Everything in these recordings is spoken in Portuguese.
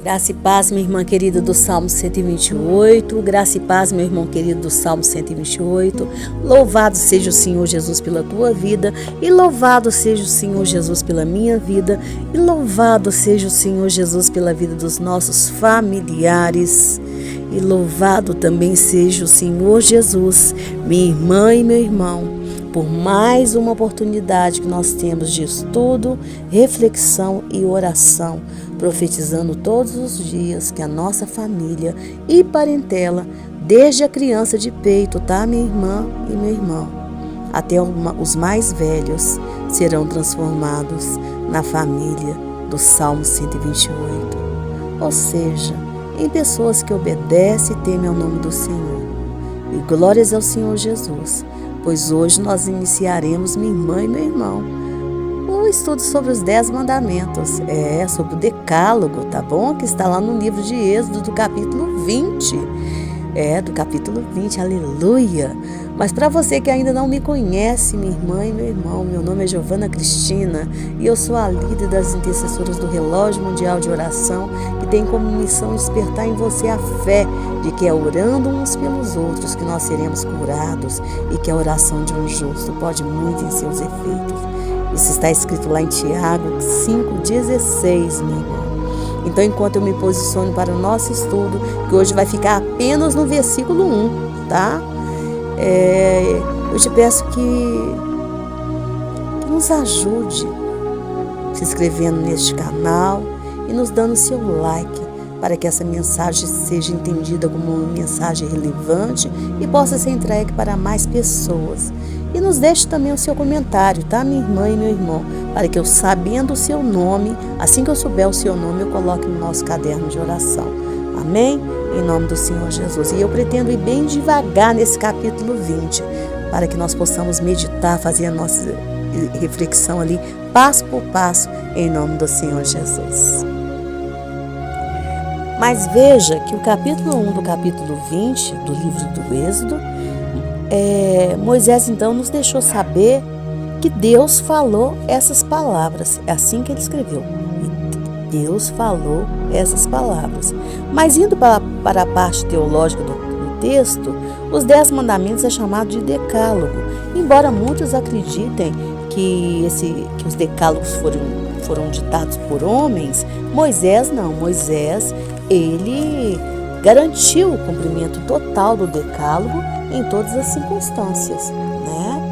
Graça e paz, minha irmã querida do Salmo 128. Graça e paz, meu irmão querido do Salmo 128. Louvado seja o Senhor Jesus pela tua vida. E louvado seja o Senhor Jesus pela minha vida. E louvado seja o Senhor Jesus pela vida dos nossos familiares. E louvado também seja o Senhor Jesus, minha irmã e meu irmão, por mais uma oportunidade que nós temos de estudo, reflexão e oração, profetizando todos os dias que a nossa família e parentela, desde a criança de peito, tá, minha irmã e meu irmão, até os mais velhos, serão transformados na família do Salmo 128. Ou seja, em pessoas que obedecem e temem ao nome do Senhor. E glórias ao Senhor Jesus, pois hoje nós iniciaremos, minha irmã e meu irmão, o estudo sobre os 10 mandamentos, sobre o decálogo, tá bom? Que está lá no livro de Êxodo, do capítulo 20. Do capítulo 20, aleluia! Mas para você que ainda não me conhece, minha irmã e meu irmão, meu nome é Giovana Cristina e eu sou a líder das intercessoras do Relógio Mundial de Oração, que tem como missão despertar em você a fé de que é orando uns pelos outros que nós seremos curados e que a oração de um justo pode muito em seus efeitos. Isso está escrito lá em Tiago 5,16, meu irmão. Então, enquanto eu me posiciono para o nosso estudo, que hoje vai ficar apenas no versículo 1, tá? Eu te peço que nos ajude se inscrevendo neste canal e nos dando seu like, para que essa mensagem seja entendida como uma mensagem relevante e possa ser entregue para mais pessoas. E nos deixe também o seu comentário, tá, minha irmã e meu irmão, para que eu, sabendo o seu nome, assim que eu souber o seu nome, eu coloque no nosso caderno de oração. Amém? Em nome do Senhor Jesus. E eu pretendo ir bem devagar nesse capítulo 20, para que nós possamos meditar, fazer a nossa reflexão ali, passo por passo, em nome do Senhor Jesus. Mas veja que o capítulo 1 do capítulo 20 do livro do Êxodo, Moisés então nos deixou saber que Deus falou essas palavras. É assim que ele escreveu. Deus falou essas palavras. Mas indo para a parte teológica do texto, os 10 mandamentos é chamado de decálogo. Embora muitos acreditem que os decálogos foram ditados por homens, Moisés não. Moisés, ele garantiu o cumprimento total do decálogo em todas as circunstâncias, né?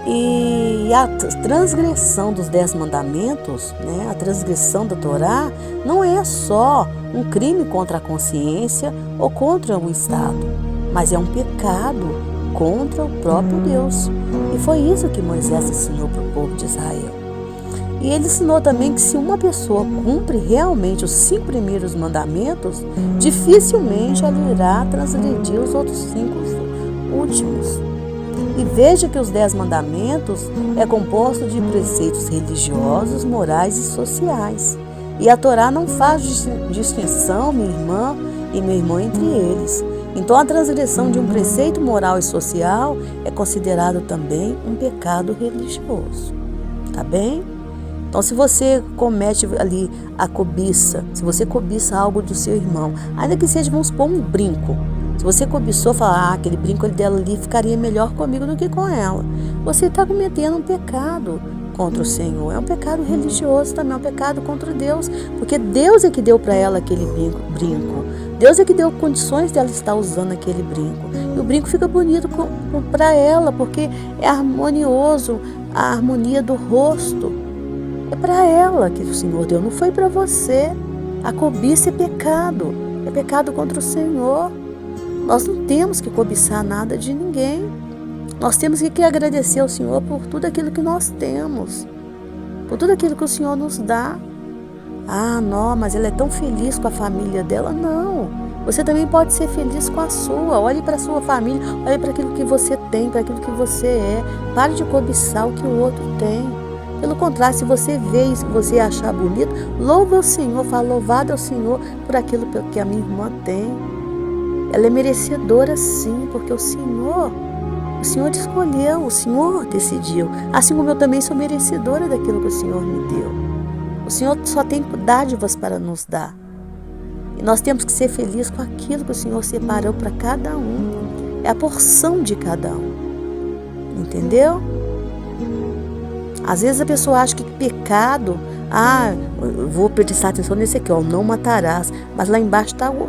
E a transgressão dos 10 mandamentos, né? A transgressão da Torá não é só um crime contra a consciência ou contra o Estado, mas é um pecado contra o próprio Deus. E foi isso que Moisés ensinou para o povo de Israel. E ele ensinou também que se uma pessoa cumpre realmente os 5 primeiros mandamentos, dificilmente ela irá transgredir os outros 5 últimos. E veja que os 10 mandamentos é composto de preceitos religiosos, morais e sociais. E a Torá não faz distinção, minha irmã e meu irmão, entre eles. Então a transgressão de um preceito moral e social é considerado também um pecado religioso. Tá bem? Então, se você comete ali a cobiça, se você cobiça algo do seu irmão, ainda que seja, vamos supor, um brinco. Se você cobiçou, falar, aquele brinco dela ali ficaria melhor comigo do que com ela. Você está cometendo um pecado contra o Senhor. É um pecado religioso também, é um pecado contra Deus. Porque Deus é que deu para ela aquele brinco. Deus é que deu condições dela estar usando aquele brinco. E o brinco fica bonito para ela, porque é harmonioso, a harmonia do rosto. É para ela que o Senhor deu, não foi para você. A cobiça é pecado contra o Senhor. Nós não temos que cobiçar nada de ninguém. Nós temos que agradecer ao Senhor por tudo aquilo que nós temos, por tudo aquilo que o Senhor nos dá. Ah, não, mas ela é tão feliz com a família dela. Não, você também pode ser feliz com a sua. Olhe para a sua família, olhe para aquilo que você tem, para aquilo que você é. Pare de cobiçar o que o outro tem. Pelo contrário, se você vê isso, se você achar bonito, louva ao Senhor, fala louvado ao Senhor por aquilo que a minha irmã tem. Ela é merecedora sim, porque o Senhor escolheu, o Senhor decidiu. Assim como eu também sou merecedora daquilo que o Senhor me deu. O Senhor só tem dádivas para nos dar. E nós temos que ser felizes com aquilo que o Senhor separou para cada um. É a porção de cada um. Entendeu? Às vezes a pessoa acha que pecado, eu vou prestar atenção nesse aqui, não matarás. Mas lá embaixo está o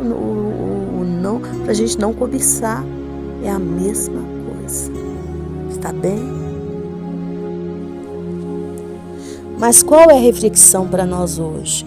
não, para a gente não cobiçar. É a mesma coisa. Está bem? Mas qual é a reflexão para nós hoje?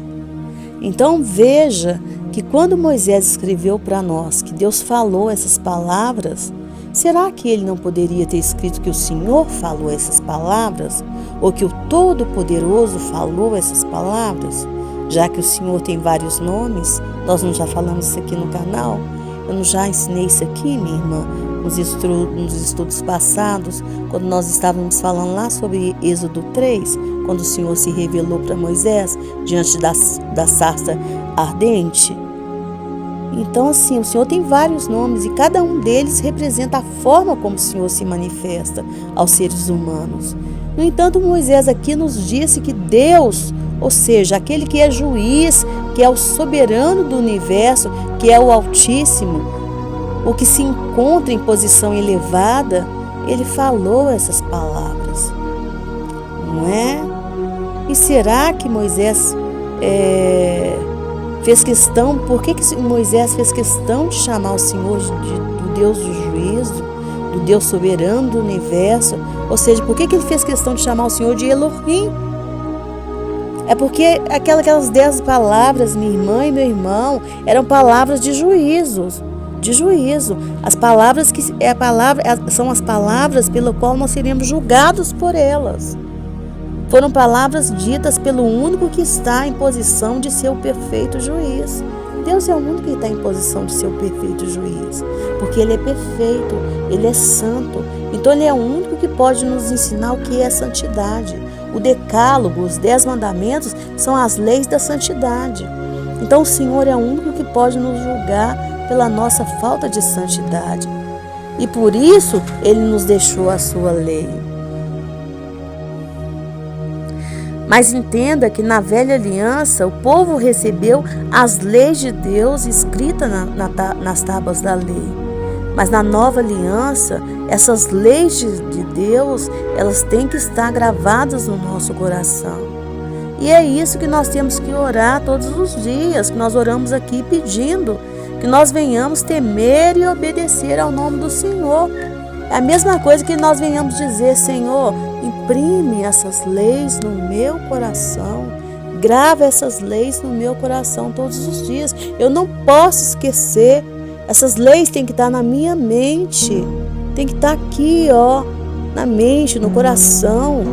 Então veja que quando Moisés escreveu para nós que Deus falou essas palavras, será que ele não poderia ter escrito que o Senhor falou essas palavras? Ou que o Todo-Poderoso falou essas palavras? Já que o Senhor tem vários nomes, nós não já falamos isso aqui no canal? Eu não já ensinei isso aqui, minha irmã, nos estudos passados, quando nós estávamos falando lá sobre Êxodo 3, quando o Senhor se revelou para Moisés diante da sarça ardente. Então, assim, o Senhor tem vários nomes e cada um deles representa a forma como o Senhor se manifesta aos seres humanos. No entanto, Moisés aqui nos disse que Deus, ou seja, aquele que é juiz, que é o soberano do universo, que é o Altíssimo, o que se encontra em posição elevada, ele falou essas palavras, não é? E será que Moisés fez questão, por que Moisés fez questão de chamar o Senhor do Deus do juízo, do Deus soberano do universo? Ou seja, por que ele fez questão de chamar o Senhor de Elohim? É porque aquelas 10 palavras, minha irmã e meu irmão, eram palavras de juízo. As palavras são as palavras pelo qual nós seremos julgados por elas. Foram palavras ditas pelo único que está em posição de ser o perfeito juiz. Deus é o único que está em posição de ser o perfeito juiz, porque Ele é perfeito, Ele é santo. Então Ele é o único que pode nos ensinar o que é santidade. O decálogo, os 10 mandamentos, são as leis da santidade. Então o Senhor é o único que pode nos julgar pela nossa falta de santidade. E por isso Ele nos deixou a sua lei. Mas entenda que na velha aliança o povo recebeu as leis de Deus escritas nas tábuas da lei. Mas na nova aliança, essas leis de Deus, elas têm que estar gravadas no nosso coração. E é isso que nós temos que orar todos os dias, que nós oramos aqui pedindo que nós venhamos temer e obedecer ao nome do Senhor. É a mesma coisa que nós venhamos dizer: Senhor, imprime essas leis no meu coração, grava essas leis no meu coração todos os dias. Eu não posso esquecer, essas leis têm que estar na minha mente, tem que estar aqui, na mente, no coração,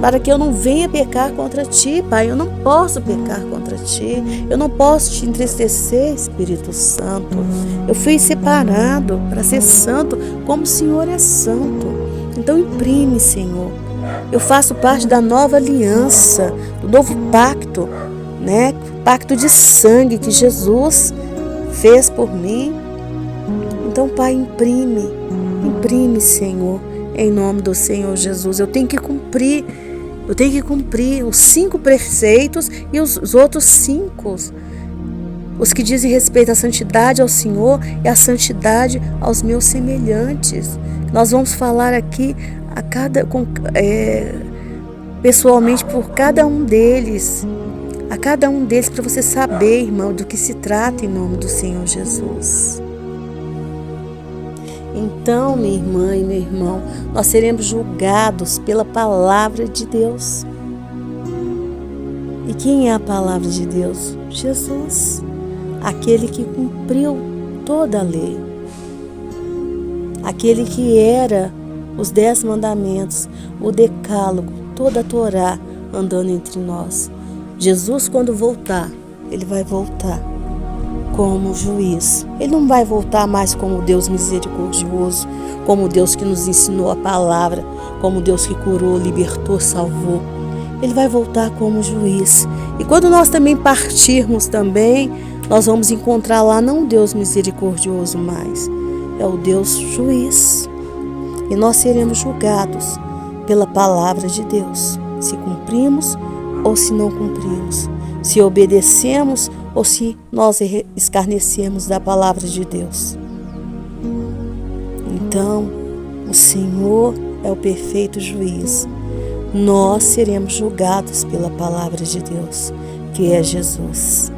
para que eu não venha pecar contra Ti, Pai. Eu não posso pecar contra Ti, eu não posso Te entristecer, Espírito Santo. Eu fui separado para ser santo como o Senhor é santo. Então imprime, Senhor. Eu faço parte da nova aliança, do novo pacto, né? Pacto de sangue que Jesus fez por mim. Então, Pai, imprime, Senhor, em nome do Senhor Jesus. Eu tenho que cumprir os 5 preceitos e os outros 5. Os que dizem respeito à santidade ao Senhor e à santidade aos meus semelhantes. Nós vamos falar aqui pessoalmente por cada um deles. A cada um deles, para você saber, irmão, do que se trata em nome do Senhor Jesus. Então, minha irmã e meu irmão, nós seremos julgados pela palavra de Deus. E quem é a palavra de Deus? Jesus, aquele que cumpriu toda a lei, aquele que era os 10 mandamentos, o decálogo, toda a Torá andando entre nós. Jesus, quando voltar, Ele vai voltar como juiz. Ele não vai voltar mais como Deus misericordioso, como Deus que nos ensinou a palavra, como Deus que curou, libertou, salvou. Ele vai voltar como juiz. E quando nós também partirmos também, nós vamos encontrar lá não o Deus misericordioso mais, é o Deus juiz. E nós seremos julgados pela palavra de Deus, se cumprimos ou se não cumprimos, se obedecemos ou se nós escarnecemos da palavra de Deus. Então, o Senhor é o perfeito juiz. Nós seremos julgados pela palavra de Deus, que é Jesus.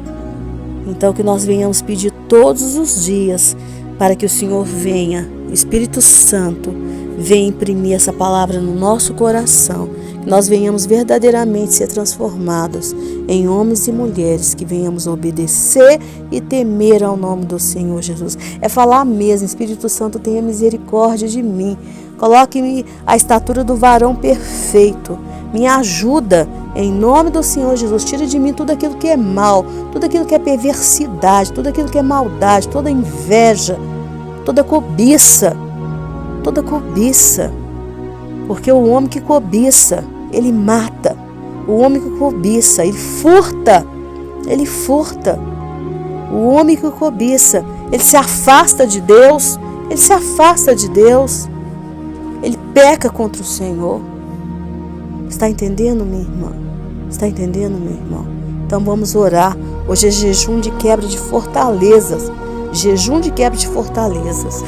Então, que nós venhamos pedir todos os dias para que o Senhor venha, o Espírito Santo, venha imprimir essa palavra no nosso coração, que nós venhamos verdadeiramente ser transformados em homens e mulheres, que venhamos obedecer e temer ao nome do Senhor Jesus. É falar mesmo: Espírito Santo, tenha misericórdia de mim. Coloque-me à estatura do varão perfeito. Me ajuda em nome do Senhor Jesus. Tira de mim tudo aquilo que é mal, tudo aquilo que é perversidade, tudo aquilo que é maldade, toda inveja, toda cobiça. Toda cobiça. Porque o homem que cobiça, ele mata. O homem que cobiça, ele furta. Ele furta. O homem que cobiça, ele se afasta de Deus. Ele se afasta de Deus. Ele peca contra o Senhor. Está entendendo, minha irmã? Está entendendo, meu irmão? Então vamos orar. Hoje é jejum de quebra de fortalezas. Jejum de quebra de fortalezas.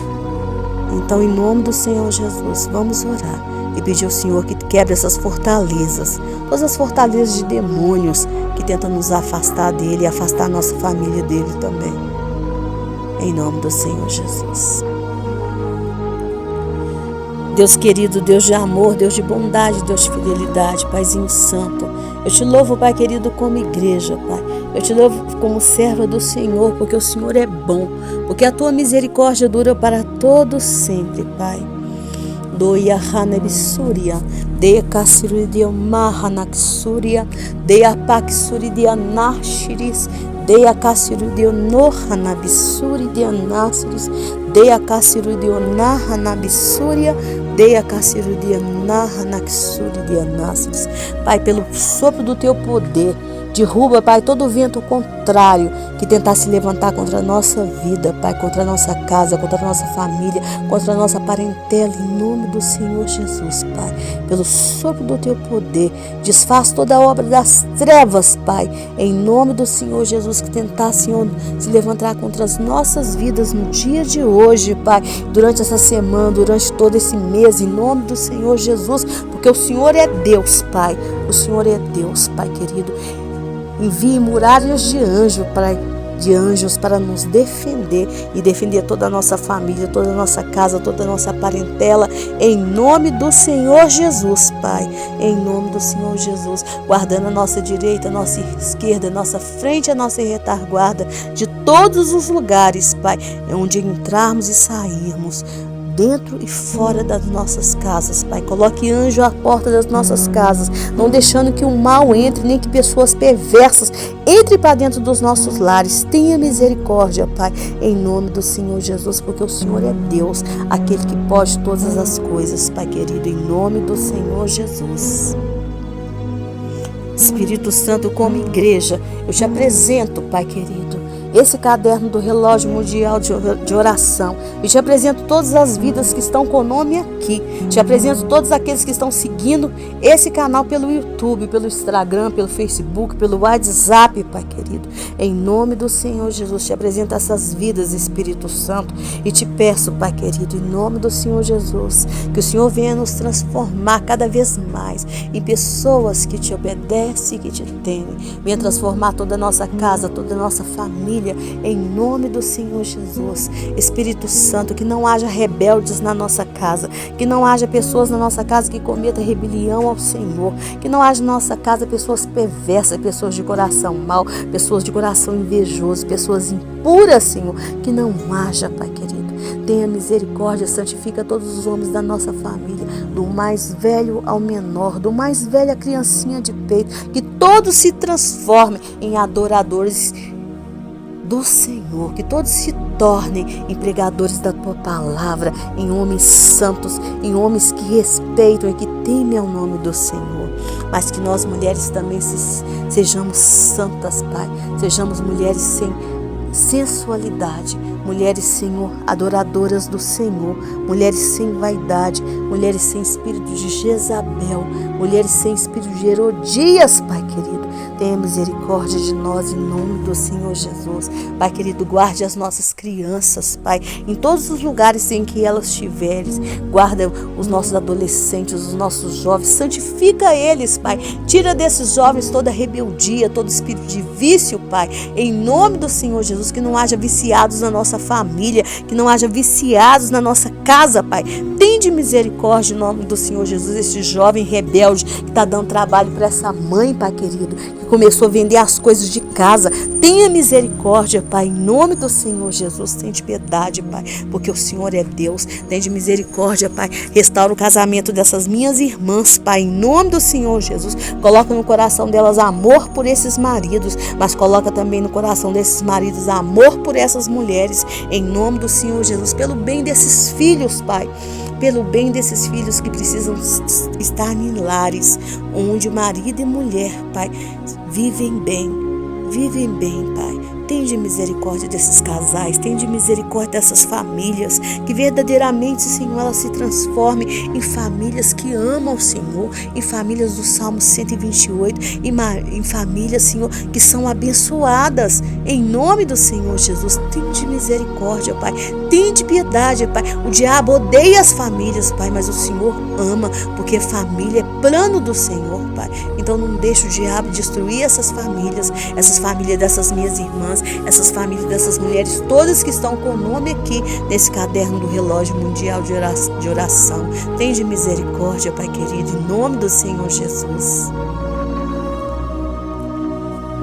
Então, em nome do Senhor Jesus, vamos orar e pedir ao Senhor que quebre essas fortalezas. Todas as fortalezas de demônios que tentam nos afastar dele e afastar a nossa família dele também. Em nome do Senhor Jesus. Deus querido, Deus de amor, Deus de bondade, Deus de fidelidade, Paizinho Santo. Eu te louvo, Pai querido, como igreja, Pai. Eu te louvo como serva do Senhor, porque o Senhor é bom, porque a tua misericórdia dura para todos sempre, Pai. Doia hanebsuria, deia kassuridia mahanaxuria, deia paxuridia nashiris, deia kassuridia nohanabsuridia nashiris, deia kassuridia nahanabsuria, deia kassuridia nahanaxuridia nashiris. Pai, pelo sopro do teu poder, derruba, Pai, todo vento contrário que tentar se levantar contra a nossa vida, Pai, contra a nossa casa, contra a nossa família, contra a nossa parentela, em nome do Senhor Jesus, Pai. Pelo sopro do teu poder, desfaz toda a obra das trevas, Pai, em nome do Senhor Jesus, que tentar, Senhor, se levantar contra as nossas vidas no dia de hoje, Pai, durante essa semana, durante todo esse mês, em nome do Senhor Jesus, porque o Senhor é Deus, Pai. O Senhor é Deus, Pai querido. Envie muralhas de anjos para nos defender e defender toda a nossa família, toda a nossa casa, toda a nossa parentela, em nome do Senhor Jesus, Pai, em nome do Senhor Jesus, guardando a nossa direita, a nossa esquerda, a nossa frente, a nossa retaguarda, de todos os lugares, Pai, onde entrarmos e sairmos, dentro e fora das nossas casas, Pai. Coloque anjo à porta das nossas casas, não deixando que o mal entre, nem que pessoas perversas entrem para dentro dos nossos lares. Tenha misericórdia, Pai, em nome do Senhor Jesus, porque o Senhor é Deus, aquele que pode todas as coisas, Pai querido, em nome do Senhor Jesus. Espírito Santo, como igreja, eu te apresento, Pai querido, esse caderno do relógio mundial de oração. E te apresento todas as vidas que estão com o nome aqui. Te apresento todos aqueles que estão seguindo esse canal pelo YouTube, pelo Instagram, pelo Facebook, pelo WhatsApp, Pai querido. Em nome do Senhor Jesus, te apresento essas vidas, Espírito Santo. E te peço, Pai querido, em nome do Senhor Jesus, que o Senhor venha nos transformar cada vez mais em pessoas que te obedecem e que te temem. Venha transformar toda a nossa casa, toda a nossa família, em nome do Senhor Jesus. Espírito Santo, que não haja rebeldes na nossa casa, que não haja pessoas na nossa casa que cometam rebelião ao Senhor, que não haja na nossa casa pessoas perversas, pessoas de coração mau, pessoas de coração invejoso, pessoas impuras, Senhor, que não haja, Pai querido. Tenha misericórdia, santifica todos os homens da nossa família, do mais velho ao menor, do mais velho à criancinha de peito, que todos se transformem em adoradores do Senhor, que todos se tornem empregadores da tua palavra, em homens santos, em homens que respeitam e que temem ao nome do Senhor. Mas que nós mulheres também sejamos santas, Pai, sejamos mulheres sem sensualidade, mulheres, Senhor, adoradoras do Senhor, mulheres sem vaidade, mulheres sem espírito de Jezabel, mulheres sem espírito de Herodias, Pai querido. Tenha misericórdia de nós em nome do Senhor Jesus. Pai querido, guarde as nossas crianças, Pai, em todos os lugares em que elas estiverem. Guarda os nossos adolescentes, os nossos jovens, santifica eles, Pai. Tira desses jovens toda rebeldia, todo espírito de vício, Pai, em nome do Senhor Jesus. Que não haja viciados na nossa família, que não haja viciados na nossa casa, Pai. Tende misericórdia em nome do Senhor Jesus, esse jovem rebelde que está dando trabalho para essa mãe, Pai querido, que começou a vender as coisas de casa. Tenha misericórdia, Pai, em nome do Senhor Jesus. Tende piedade, Pai, porque o Senhor é Deus. Tende misericórdia, Pai. Restaura o casamento dessas minhas irmãs, Pai, em nome do Senhor Jesus. Coloca no coração delas amor por esses maridos, mas coloca também no coração desses maridos amor por essas mulheres, em nome do Senhor Jesus, pelo bem desses filhos, Pai. Pelo bem desses filhos que precisam estar em lares onde marido e mulher, Pai, vivem bem, Pai. Tende misericórdia desses casais, tende misericórdia dessas famílias, que verdadeiramente, Senhor, elas se transformem em famílias que amam o Senhor, em famílias do Salmo 128, em famílias, Senhor, que são abençoadas, em nome do Senhor Jesus. Tende misericórdia, Pai, tende piedade, Pai. O diabo odeia as famílias, Pai, mas o Senhor ama, porque família é plano do Senhor, Pai. Então não deixe o diabo destruir essas famílias dessas minhas irmãs, essas famílias dessas mulheres, todas que estão com o nome aqui nesse caderno do relógio mundial de oração. Tende misericórdia, Pai querido, em nome do Senhor Jesus.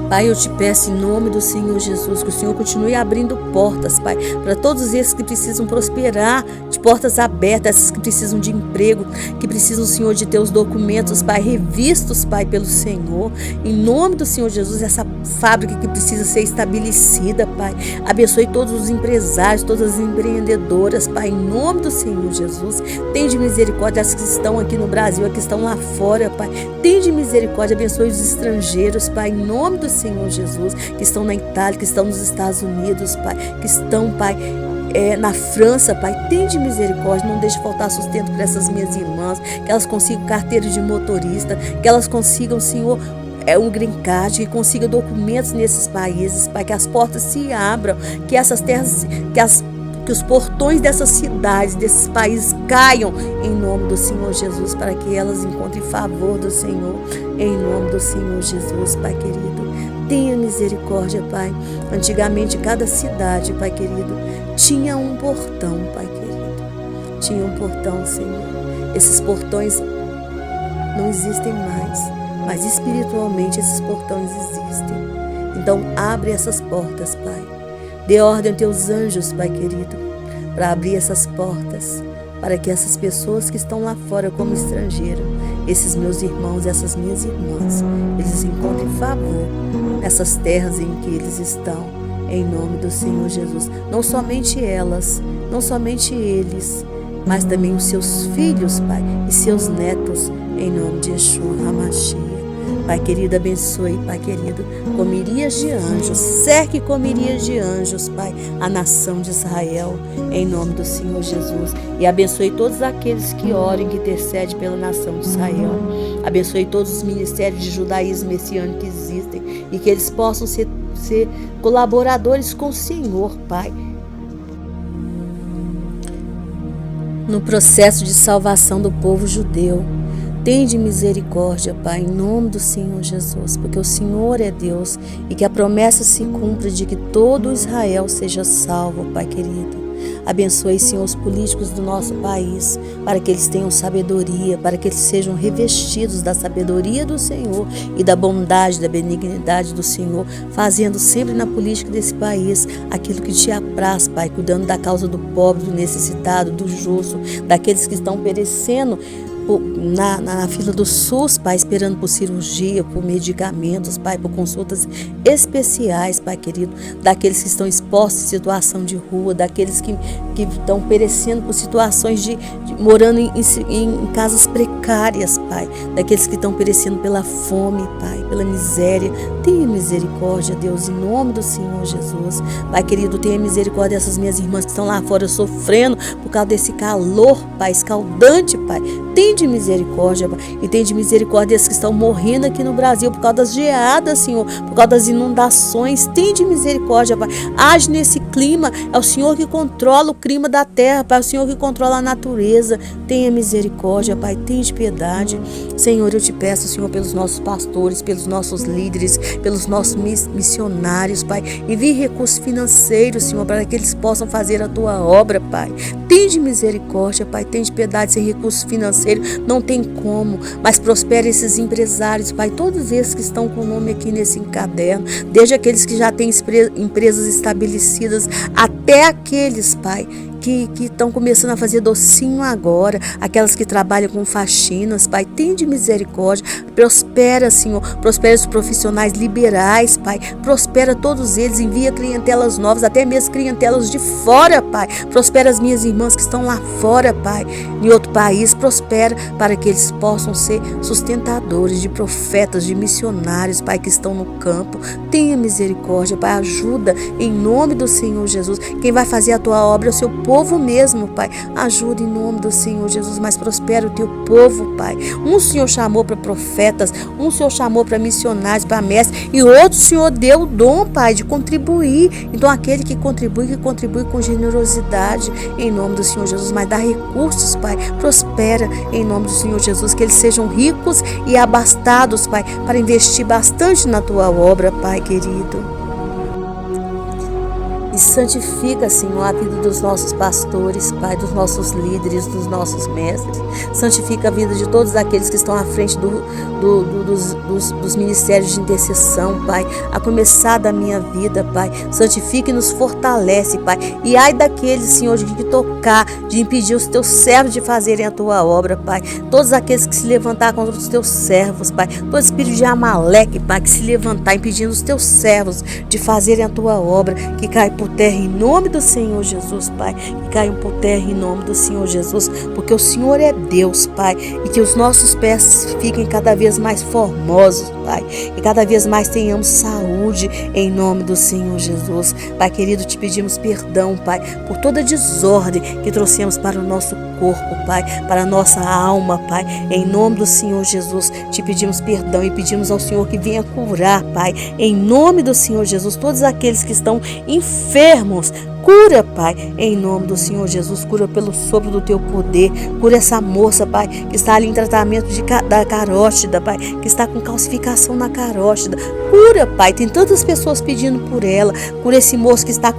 Pai, eu te peço em nome do Senhor Jesus, que o Senhor continue abrindo portas, Pai, para todos esses que precisam prosperar, de portas abertas, esses que precisam de emprego, que precisam, Senhor, de ter os documentos, Pai, revistos, Pai, pelo Senhor. Em nome do Senhor Jesus, essa fábrica que precisa ser estabelecida, Pai. Abençoe todos os empresários, todas as empreendedoras, Pai, em nome do Senhor Jesus. Tende misericórdia das que estão aqui no Brasil, as que estão lá fora, Pai. Tende misericórdia, abençoe os estrangeiros, Pai, em nome do Senhor Jesus, que estão na Itália, que estão nos Estados Unidos, Pai, que estão, Pai, na França, Pai. Tende misericórdia, não deixe faltar sustento para essas minhas irmãs, que elas consigam carteira de motorista, que elas consigam, Senhor, um green card, que consiga documentos nesses países, Pai, que as portas se abram, que essas terras, que os portões dessas cidades, desses países caiam em nome do Senhor Jesus, para que elas encontrem favor do Senhor, em nome do Senhor Jesus, Pai querido. Tenha misericórdia, Pai. Antigamente, cada cidade, Pai querido, tinha um portão, Pai querido. Tinha um portão, Senhor. Esses portões não existem mais, mas espiritualmente esses portões existem. Então, abre essas portas, Pai. Dê ordem aos teus anjos, Pai querido, para abrir essas portas, para que essas pessoas que estão lá fora como estrangeiro, esses meus irmãos e essas minhas irmãs, eles encontrem favor nessas terras em que eles estão, em nome do Senhor Jesus. Não somente elas, não somente eles, mas também os seus filhos, Pai, e seus netos, em nome de Yeshua HaMashiach. Pai querido, abençoe, Pai querido, com miríades de anjos, cerque com miríades de anjos, Pai, a nação de Israel, em nome do Senhor Jesus. E abençoe todos aqueles que oram e que intercedem pela nação de Israel. Abençoe todos os ministérios de judaísmo messiânico que existem e que eles possam ser colaboradores com o Senhor, Pai, no processo de salvação do povo judeu. Tende misericórdia, Pai, em nome do Senhor Jesus, porque o Senhor é Deus e que a promessa se cumpra de que todo Israel seja salvo, Pai querido. Abençoe, Senhor, os políticos do nosso país, para que eles tenham sabedoria, para que eles sejam revestidos da sabedoria do Senhor e da bondade, da benignidade do Senhor, fazendo sempre na política desse país aquilo que te apraz, Pai, cuidando da causa do pobre, do necessitado, do justo, daqueles que estão perecendo na fila do SUS, Pai, esperando por cirurgia, por medicamentos, Pai, por consultas especiais, Pai querido, daqueles que estão postos em situação de rua, daqueles que estão perecendo por situações morando em casas precárias, Pai, daqueles que estão perecendo pela fome, Pai, pela miséria. Tenha misericórdia, Deus, em nome do Senhor Jesus. Pai querido, tenha misericórdia dessas minhas irmãs que estão lá fora sofrendo por causa desse calor, Pai, escaldante, Pai. Tem de misericórdia, Pai, e tem de misericórdia desses que estão morrendo aqui no Brasil por causa das geadas, Senhor, por causa das inundações. Tem de misericórdia, Pai. Age nesse clima. É o Senhor que controla o clima da terra, Pai. É o Senhor que controla a natureza. Tenha misericórdia, Pai. Tenha de piedade. Senhor, eu te peço, Senhor, pelos nossos pastores, pelos nossos líderes, pelos nossos missionários, Pai. Envie recursos financeiros, Senhor, para que eles possam fazer a tua obra, Pai. Tem de misericórdia, Pai. Tem de piedade. Sem recursos financeiros não tem como, mas prospere esses empresários, Pai. Todos esses que estão com o nome aqui nesse caderno, desde aqueles que já têm empresas estabelecidas até aqueles, Pai, que estão começando a fazer docinho agora, aquelas que trabalham com faxinas, Pai, tem de misericórdia, prospera, Senhor, prospera os profissionais liberais, Pai, prospera todos eles, envia clientelas novas, até mesmo clientelas de fora, Pai, prospera as minhas irmãs que estão lá fora, Pai, em outro país, prospera para que eles possam ser sustentadores de profetas, de missionários, Pai, que estão no campo. Tenha misericórdia, Pai, ajuda em nome do Senhor Jesus. Quem vai fazer a tua obra é o seu povo mesmo, Pai. Ajuda em nome do Senhor Jesus, mas prospera o teu povo, Pai. Um o Senhor chamou para profetas, um o Senhor chamou para missionários, para mestres, e outro o Senhor deu o dom, Pai, de contribuir. Então aquele que contribui com generosidade em nome do Senhor Jesus, mas dá recursos, Pai. Prospera em nome do Senhor Jesus, que eles sejam ricos e abastados, Pai, para investir bastante na tua obra, Pai querido. E santifica, Senhor, a vida dos nossos pastores, Pai, dos nossos líderes, dos nossos mestres. Santifica a vida de todos aqueles que estão à frente dos ministérios de intercessão, Pai. A começar da minha vida, Pai. Santifica e nos fortalece, Pai. E ai daqueles, Senhor, de tocar, de impedir os teus servos de fazerem a tua obra, Pai. Todos aqueles que se levantar contra os teus servos, Pai. Todo espírito de Amaleque, Pai, que se levantar impedindo os teus servos de fazerem a tua obra, que cai por terra em nome do Senhor Jesus, Pai, que caiam por terra em nome do Senhor Jesus, porque o Senhor é Deus, Pai, e que os nossos pés fiquem cada vez mais formosos, Pai, e cada vez mais tenhamos saúde em nome do Senhor Jesus. Pai querido, te pedimos perdão, Pai, por toda desordem que trouxemos para o nosso corpo, Pai, para a nossa alma, Pai, em nome do Senhor Jesus, te pedimos perdão e pedimos ao Senhor que venha curar, Pai, em nome do Senhor Jesus, todos aqueles que estão enfermos. Cura, Pai, em nome do Senhor Jesus, cura pelo sopro do teu poder, cura essa moça, Pai, que está ali em tratamento da carótida, Pai, que está com calcificação na carótida, cura, Pai, tem tantas pessoas pedindo por ela, cura esse moço que está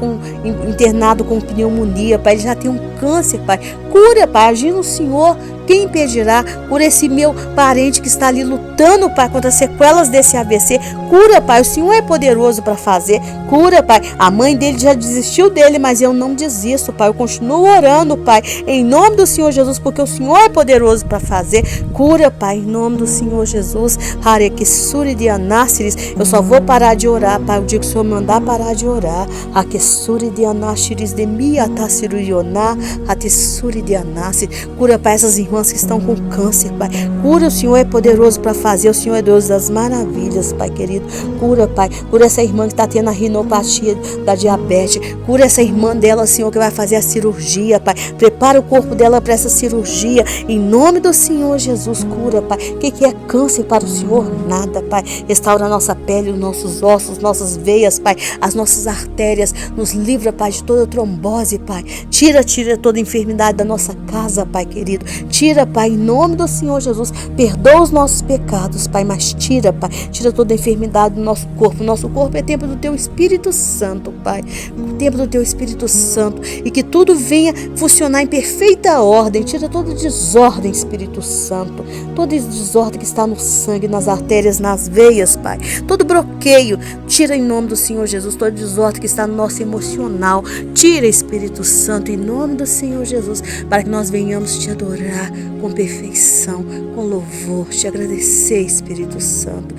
internado com pneumonia, Pai, ele já tem um câncer, Pai, cura, Pai, agindo o Senhor, quem impedirá? Por esse meu parente que está ali lutando, Pai, contra as sequelas desse AVC. Cura, Pai, o Senhor é poderoso para fazer. Cura, Pai, a mãe dele já desistiu dele, mas eu não desisto, Pai. Eu continuo orando, Pai, em nome do Senhor Jesus, porque o Senhor é poderoso para fazer. Cura, Pai, em nome do Senhor Jesus. Harekessuri de Anáciris. Eu só vou parar de orar, Pai, o dia que o Senhor mandar parar de orar. Hakessuri de Anáciris de Miatassirioná. Hatessuri de Anáciris. Cura, Pai, essas irmãs que estão com câncer, Pai. Cura, o Senhor é poderoso para fazer. O Senhor é Deus das maravilhas, Pai querido. Cura, Pai. Cura essa irmã que está tendo a rinopatia da diabetes. Cura essa irmã dela, Senhor, que vai fazer a cirurgia, Pai. Prepara o corpo dela para essa cirurgia. Em nome do Senhor Jesus, cura, Pai. O que é câncer para o Senhor? Nada, Pai. Restaura a nossa pele, os nossos ossos, nossas veias, Pai. As nossas artérias. Nos livra, Pai, de toda trombose, Pai. Tira toda enfermidade da nossa casa, Pai querido. Tira, Pai, em nome do Senhor Jesus. Perdoa os nossos pecados, Pai, mas tira, Pai. Tira toda a enfermidade do nosso corpo. Nosso corpo é templo do Teu Espírito Santo, Pai. O templo do Teu Espírito Santo. E que tudo venha funcionar em perfeita ordem. Tira toda desordem, Espírito Santo. Toda desordem que está no sangue, nas artérias, nas veias, Pai. Todo bloqueio. Tira em nome do Senhor Jesus. Toda desordem que está no nosso emocional. Tira, Espírito Espírito Santo, em nome do Senhor Jesus, para que nós venhamos te adorar com perfeição, com louvor, te agradecer, Espírito Santo.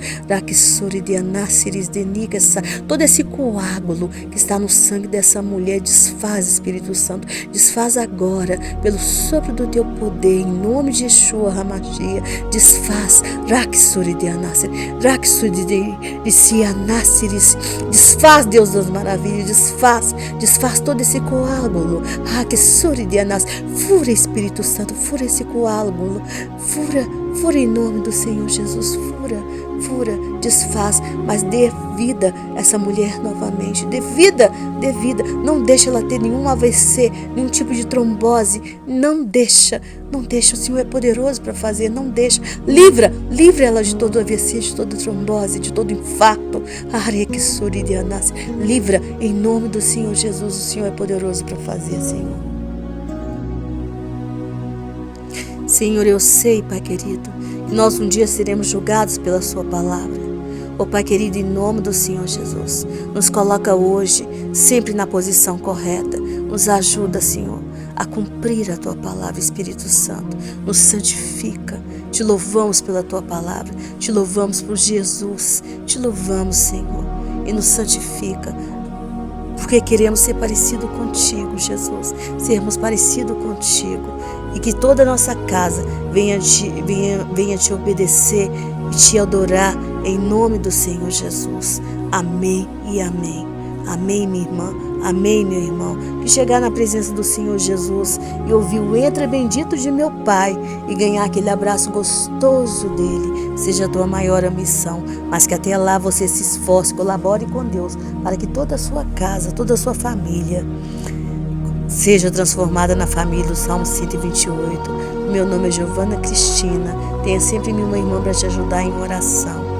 Todo esse coágulo que está no sangue dessa mulher, desfaz, Espírito Santo, desfaz agora, pelo sopro do teu poder, em nome de Yeshua HaMashiach, desfaz, desfaz, Deus das maravilhas, desfaz todo esse coágulo, fura, Espírito Santo, fura esse coágulo, fura em nome do Senhor Jesus, fura, desfaz, mas dê vida a essa mulher novamente, dê vida, não deixa ela ter nenhum AVC, nenhum tipo de trombose, não deixa, o Senhor é poderoso para fazer, não deixa, livra ela de todo AVC, de toda trombose, de todo infarto, livra em nome do Senhor Jesus, o Senhor é poderoso para fazer, Senhor. Senhor, eu sei, Pai querido, que nós um dia seremos julgados pela sua palavra. Ó Pai querido, em nome do Senhor Jesus, nos coloca hoje sempre na posição correta. Nos ajuda, Senhor, a cumprir a tua palavra, Espírito Santo. Nos santifica. Te louvamos pela tua palavra. Te louvamos por Jesus. Te louvamos, Senhor, e nos santifica. Porque queremos ser parecido contigo, Jesus. Sermos parecido contigo. E que toda a nossa casa venha te obedecer e te adorar em nome do Senhor Jesus. Amém e amém. Amém, minha irmã. Amém, meu irmão. Que chegar na presença do Senhor Jesus e ouvir o entra bendito de meu Pai e ganhar aquele abraço gostoso dele, seja a tua maior missão. Mas que até lá você se esforce, colabore com Deus, para que toda a sua casa, toda a sua família seja transformada na família do Salmo 128. Meu nome é Giovana Cristina. Tenha sempre uma irmã para te ajudar em oração.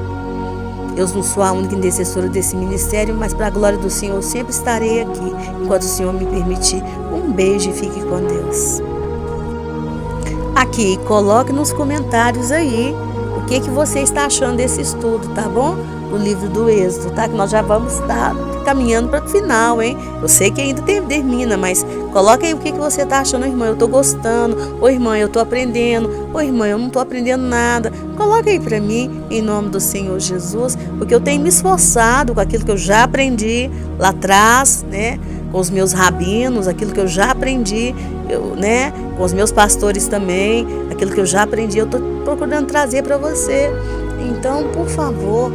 Eu não sou a única intercessora desse ministério, mas para a glória do Senhor eu sempre estarei aqui, enquanto o Senhor me permitir. Um beijo e fique com Deus. Aqui, coloque nos comentários aí o que você está achando desse estudo, tá bom? Do livro do Êxodo, tá? Que nós já vamos estar caminhando para o final, hein? Eu sei que ainda termina, mas coloca aí o que você está achando, irmã. Eu estou gostando, ou irmã, eu estou aprendendo, ou irmã, eu não estou aprendendo nada. Coloca aí para mim, em nome do Senhor Jesus, porque eu tenho me esforçado com aquilo que eu já aprendi lá atrás, né? Com os meus rabinos, aquilo que eu já aprendi, né? Com os meus pastores também, aquilo que eu já aprendi, eu estou procurando trazer para você. Então, por favor,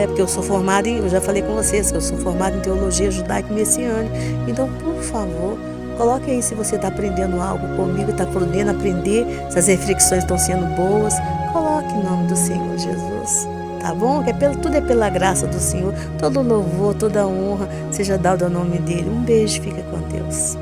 porque eu sou formada eu já falei com vocês que eu sou formada em teologia judaica messiânica. Então, por favor, coloque aí se você está aprendendo algo comigo, está podendo aprender, se as reflexões estão sendo boas. Coloque em nome do Senhor Jesus, tá bom? Que tudo é pela graça do Senhor, todo louvor, toda honra seja dado ao nome dele. Um beijo, fica com Deus.